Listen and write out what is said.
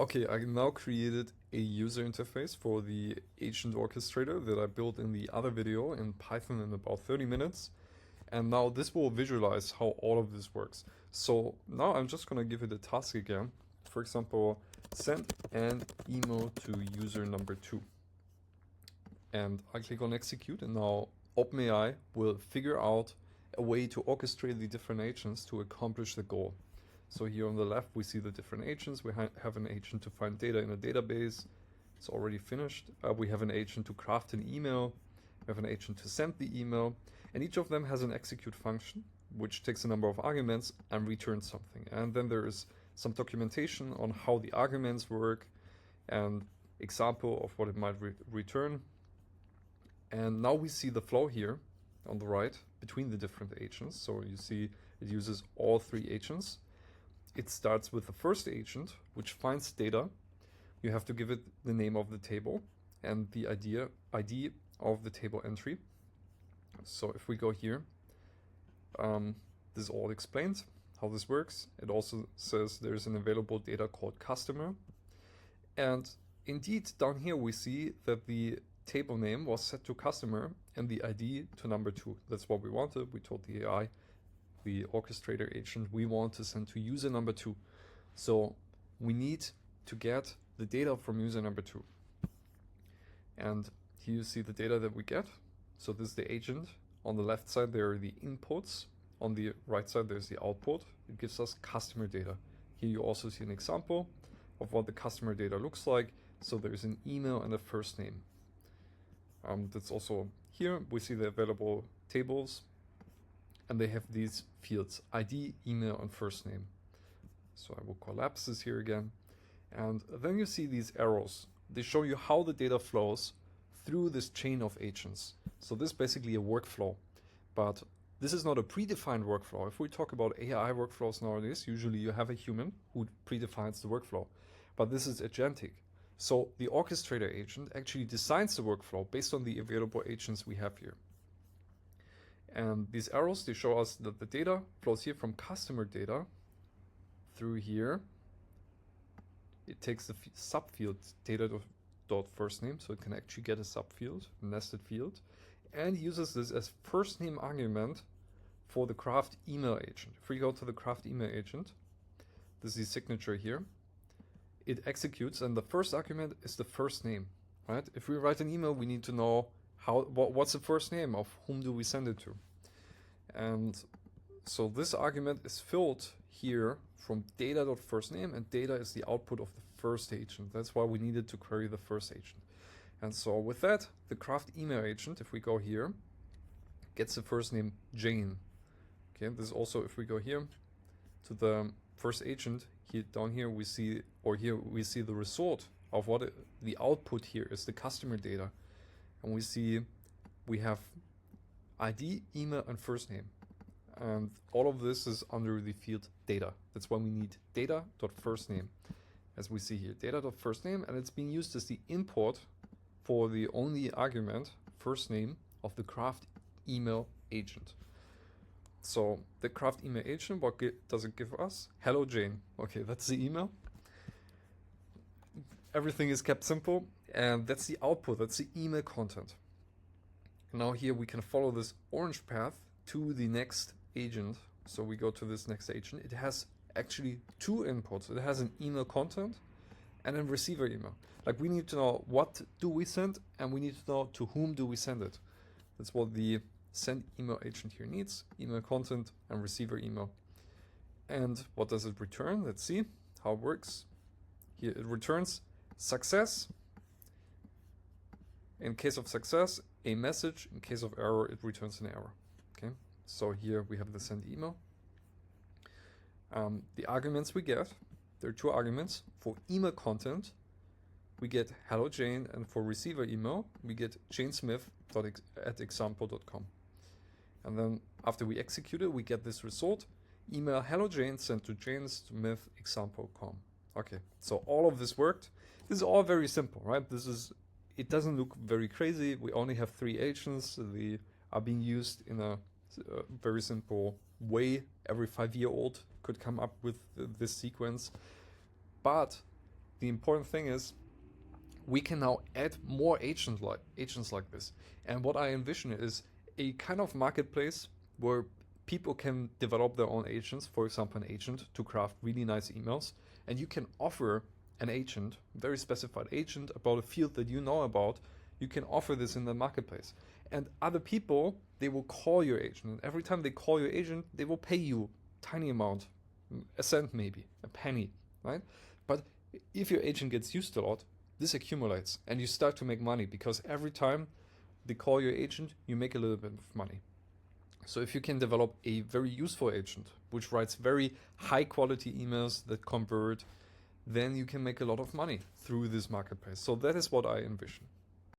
Okay, I now created a user interface for the agent orchestrator that I built in the other video in Python in about 30 minutes. And now this will visualize how all of this works. So now I'm just gonna give it a task again. For example, send an email to user number 2. And I click on execute, and now OpenAI will figure out a way to orchestrate the different agents to accomplish the goal. So here on the left, we see the different agents. We have an agent to find data in a database. It's already finished. We have an agent to craft an email. We have an agent to send the email. And each of them has an execute function, which takes a number of arguments and returns something. And then there is some documentation on how the arguments work and example of what it might return. And now we see the flow here on the right between the different agents. So you see it uses all three agents. It starts with the first agent, which finds data. You have to give it the name of the table and the ID of the table entry. So if we go here, this is all explained how this works. It also says there's an available data called customer. And indeed, down here we see that the table name was set to customer and the ID to number 2. That's what we wanted. We told the AI, the orchestrator agent, we want to send to user number 2. So we need to get the data from user number 2. And here you see the data that we get. So this is the agent. On the left side, there are the inputs. On the right side, there's the output. It gives us customer data. Here you also see an example of what the customer data looks like. So there's an email and a first name. That's also here. We see the available tables. And they have these fields, ID, email, and first name. So I will collapse this here again. And then you see these arrows. They show you how the data flows through this chain of agents. So this is basically a workflow, but this is not a predefined workflow. If we talk about AI workflows nowadays, usually you have a human who predefines the workflow, but this is agentic. So the orchestrator agent actually designs the workflow based on the available agents we have here. And these arrows, they show us that the data flows here from customer data through here. It takes the subfield data.first name, so it can actually get a subfield, a nested field, and uses this as first name argument for the craft email agent. If we go to the craft email agent, this is the signature here. It executes, and the first argument is the first name, right? If we write an email, we need to know what's the first name of whom do we send it to. And so this argument is filled here from data.firstName, and data is the output of the first agent. That's why we needed to query the first agent. And so with that, the craft email agent, if we go here, gets the first name Jane. Okay, this is also, if we go here to the first agent, here down here we see, or here we see the result of what the output here is, the customer data. And we see we have ID, email, and first name. And all of this is under the field data. That's why we need data.firstName. As we see here, data.firstName, and it's being used as the import for the only argument, first name, of the craft email agent. So the craft email agent, what does it give us? Hello Jane. Okay, that's the email. Everything is kept simple, and that's the output, that's the email content. Now here we can follow this orange path to the next agent. So we go to this next agent. It has actually two inputs. It has an email content and a receiver email. Like, we need to know what do we send, and we need to know to whom do we send it. That's what the send email agent here needs: email content and receiver email. And what does it return? Let's see how it works. Here it returns success. In case of success, a message. In case of error, it returns an error. Okay, so here we have the send email. The arguments we get, there are two arguments. For email content, we get hello Jane, and for receiver email, we get janesmith@example.com. And then after we execute it, we get this result: email hello Jane sent to janesmith@example.com. Okay, so all of this worked. This is all very simple, right? It doesn't look very crazy. We only have 3 agents. They are being used in a very simple way. Every 5-year-old could come up with this sequence. But the important thing is we can now add more agents like this. And what I envision is a kind of marketplace where people can develop their own agents, for example, an agent to craft really nice emails, and you can offer an agent, very specified agent about a field that you know about. You can offer this in the marketplace, and other people, they will call your agent, and every time they call your agent, they will pay you tiny amount, a cent maybe, a penny, right? But if your agent gets used a lot, this accumulates and you start to make money, because every time they call your agent, you make a little bit of money. So if you can develop a very useful agent which writes very high quality emails that convert, then you can make a lot of money through this marketplace. So that is what I envision.